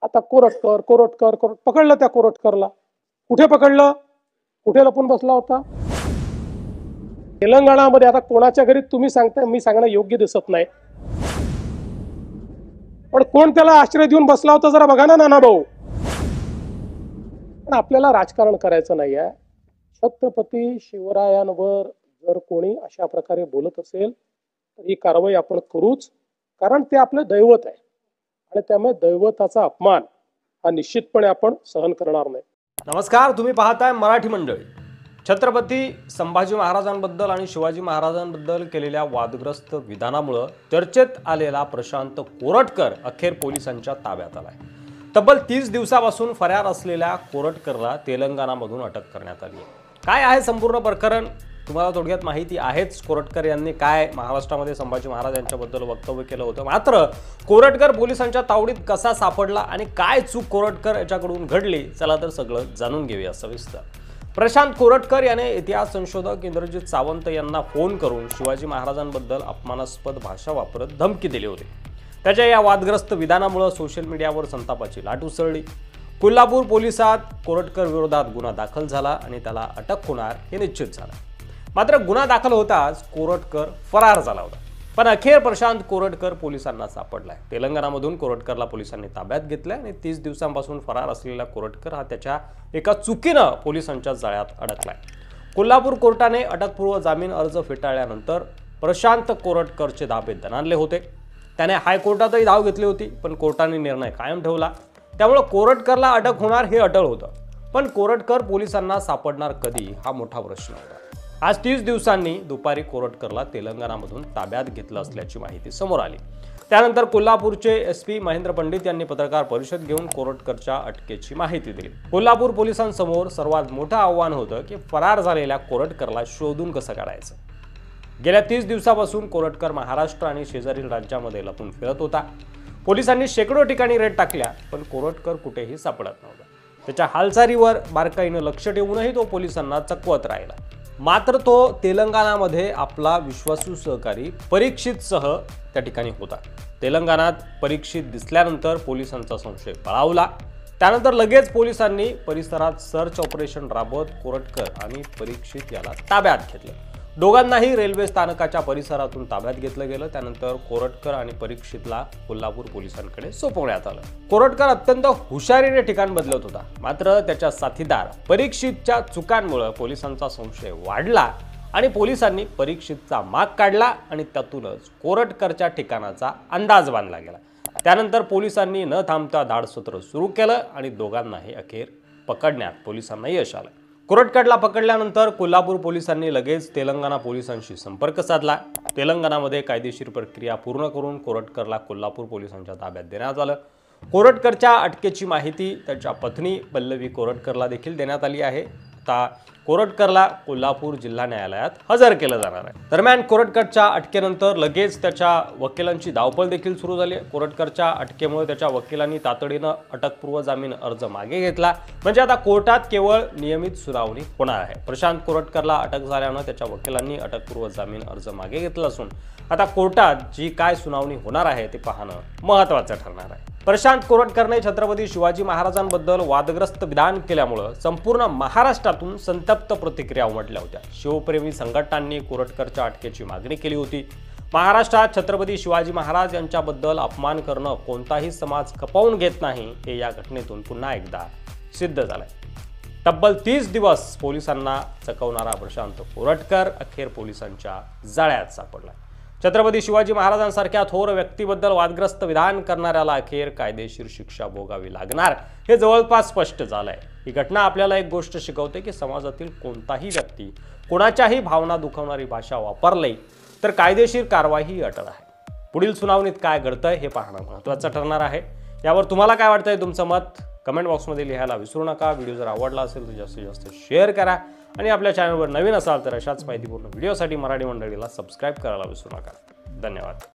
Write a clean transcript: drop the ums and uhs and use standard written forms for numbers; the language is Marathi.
आता कोरटकर पकडलं त्या कोरटकरला. कुठे पकडलं? कुठे लपून बसला होता? तेलंगणामध्ये आता कोणाच्या घरी तुम्ही सांगताय, मी सांगणं योग्य दिसत नाही, पण कोण त्याला आश्रय देऊन बसला होता जरा बघा ना नाना भाऊ. पण आपल्याला राजकारण करायचं नाहीये. छत्रपती शिवरायांवर जर कोणी अशा प्रकारे बोलत असेल तर ही कारवाई आपण करूच, कारण ते आपलं दैवत आहे आणि त्यामुळे दैवताचा अपमान हा निश्चितपणे आपण सहन करणार नाही. नमस्कार, तुम्ही पाहताय मराठी मंडळी. छत्रपती संभाजी महाराजांबद्दल आणि शिवाजी महाराजांबद्दल केलेल्या वादग्रस्त विधानामुळे चर्चेत आलेला प्रशांत कोरटकर अखेर पोलिसांच्या ताब्यात आलाय. तब्बल 30 दिवसापासून फरार असलेल्या कोरटकरला तेलंगणामधून अटक करण्यात आली आहे. काय आहे संपूर्ण प्रकरण तुम्हाला थोडक्यात माहिती आहेच. कोरटकर यांनी काय महाराष्ट्रामध्ये संभाजी महाराज यांच्याबद्दल वक्तव्य केलं होतं, मात्र कोरटकर पोलिसांच्या तावडीत कसा सापडला आणि काय चूक कोरटकर याच्याकडून घडली, चला तर सगळं जाणून घेऊया सविस्तर. प्रशांत कोरटकर याने इतिहास संशोधक इंद्रजित सावंत यांना फोन करून शिवाजी महाराजांबद्दल अपमानास्पद भाषा वापरत धमकी दिली होती. त्याच्या या वादग्रस्त विधानामुळे सोशल मीडियावर संतापाची लाट उसळली. कोल्हापूर पोलिसात कोरटकर विरोधात गुन्हा दाखल झाला आणि त्याला अटक होणार हे निश्चित झालं. मात्र गुन्हा दाखल होताच कोरटकर फरार झाला होता. पण अखेर प्रशांत कोरटकर पोलिसांना सापडलाय. तेलंगणामधून कोरटकरला पोलिसांनी ताब्यात घेतलंय आणि 30 दिवसांपासून फरार असलेला कोरटकर हा त्याच्या एका चुकीनं पोलिसांच्या जाळ्यात अडकलाय. कोल्हापूर कोर्टाने अटकपूर्व जामीन अर्ज फेटाळल्यानंतर प्रशांत कोरटकरचे धाबे दणाणले होते. त्याने हायकोर्टातही धाव घेतली होती, पण कोर्टाने निर्णय कायम ठेवला. त्यामुळे कोरटकरला अटक होणार हे अटळ होतं. पण कोरटकर पोलिसांना सापडणार कधी हा मोठा प्रश्न होता. आज 30 दिवसांनी दुपारी कोरटकरला तेलंगणामधून ताब्यात घेतलं असल्याची माहिती समोर आली. त्यानंतर कोल्हापूरचे SP महेंद्र पंडित यांनी पत्रकार परिषद घेऊन कोरटकरच्या अटकेची माहिती दिली. कोल्हापूर पोलिसांसमोर सर्वात मोठं आव्हान होतं की फरार झालेल्या कोरटकरला शोधून कसं काढायचं. गेल्या 30 दिवसापासून कोरटकर महाराष्ट्र आणि शेजारील राज्यामध्ये लपून फिरत होता. पोलिसांनी शेकडो ठिकाणी रेड टाकल्या, पण कोरटकर कुठेही सापडत नव्हता. त्याच्या हालचालीवर बारकाईनं लक्ष ठेवूनही तो पोलिसांना चकवत राहिला. मात्र तो तेलंगणामध्ये आपला विश्वासू सहकारी परीक्षितसह त्या ठिकाणी होता. तेलंगणात परीक्षित दिसल्यानंतर पोलिसांचा संशय बळावला. त्यानंतर लगेच पोलिसांनी परिसरात सर्च ऑपरेशन राबवत कोरटकर आणि परीक्षित याला ताब्यात घेतलं. दोघांनाही रेल्वे स्थानकाच्या परिसरातून ताब्यात घेतलं गेलं. त्यानंतर कोरटकर आणि परीक्षितला कोल्हापूर पोलिसांकडे सोपवण्यात आलं. कोरटकर अत्यंत हुशारीने ठिकाण बदलत होता, मात्र त्याच्या साथीदार परीक्षितच्या चुकांमुळे पोलिसांचा संशय वाढला आणि पोलिसांनी परीक्षितचा माग काढला आणि त्यातूनच कोरटकरच्या ठिकाणाचा अंदाज बांधला गेला. त्यानंतर पोलिसांनी न थांबता धाडसत्र सुरू केलं आणि दोघांनाही अखेर पकडण्यात पोलिसांना यश आलं. कोरटकरला पकडल्यानंतर कोल्हापूर पोलिसांनी लगेच तेलंगणा पोलिसांशी संपर्क साधला. तेलंगणामध्ये कायदेशीर प्रक्रिया पूर्ण करून कोरटकरला कोल्हापूर पोलिसांच्या ताब्यात देण्यात आलं. कोरटकरच्या अटकेची माहिती त्याच्या पत्नी पल्लवी कोरटकरला देखील देण्यात आली आहे. आता कोरटकरला कोल्हापूर जिल्हा न्यायालयात हजर केलं जाणार आहे. दरम्यान कोरटकरच्या अटकेनंतर लगेच त्याच्या वकिलांची धावपळ देखील सुरू झाली. कोरटकरच्या अटकेमुळे त्याच्या वकिलांनी तातडीनं अटकपूर्व जामीन अर्ज मागे घेतला. म्हणजे आता कोर्टात केवळ नियमित सुनावणी होणार आहे. प्रशांत कोरटकरला अटक झाल्यानं त्याच्या वकिलांनी अटकपूर्व जामीन अर्ज मागे घेतला असून आता कोर्टात जी काय सुनावणी होणार आहे ते पाहणं महत्त्वाचं ठरणार आहे. प्रशांत कोरटकरने छत्रपती शिवाजी महाराजांबद्दल वादग्रस्त विधान केल्यामुळे संपूर्ण महाराष्ट्रातून संतप्त प्रतिक्रिया उमटल्या होत्या. शिवप्रेमी संघटनांनी कोरटकरच्या अटकेची मागणी केली होती. महाराष्ट्रात छत्रपती शिवाजी महाराज यांच्याबद्दल अपमान करणं कोणताही समाज खपवून घेत नाही हे या घटनेतून पुन्हा एकदा सिद्ध झालंय. तब्बल 30 दिवस पोलिसांना चकवणारा प्रशांत कोरटकर अखेर पोलिसांच्या जाळ्यात सापडला. छत्रपती शिवाजी महाराजांसारख्या थोर व्यक्तीबद्दल वादग्रस्त विधान करणाऱ्याला अखेर कायदेशीर शिक्षा भोगावी लागणार हे जवळपास स्पष्ट झालंय. ही घटना आपल्याला एक गोष्ट शिकवते की समाजातील कोणताही व्यक्ती कोणाच्याही भावना दुखवणारी भाषा वापरली तर कायदेशीर कारवाई अटळ आहे. पुढील सुनावणीत काय घडतंय हे पाहणं महत्त्वाचं ठरणार आहे. यावर तुम्हाला काय वाटतंय, तुमचं मत कमेंट बॉक्समध्ये लिहायला विसरू नका. व्हिडिओ जर आवडला असेल तर जास्तीत जास्त शेअर करा आणि आपल्या चॅनलवर नवीन असाल तर अशाच माहितीपूर्ण व्हिडिओसाठी मराठी मंडळीला सबस्क्राईब करायला विसरू नका. धन्यवाद.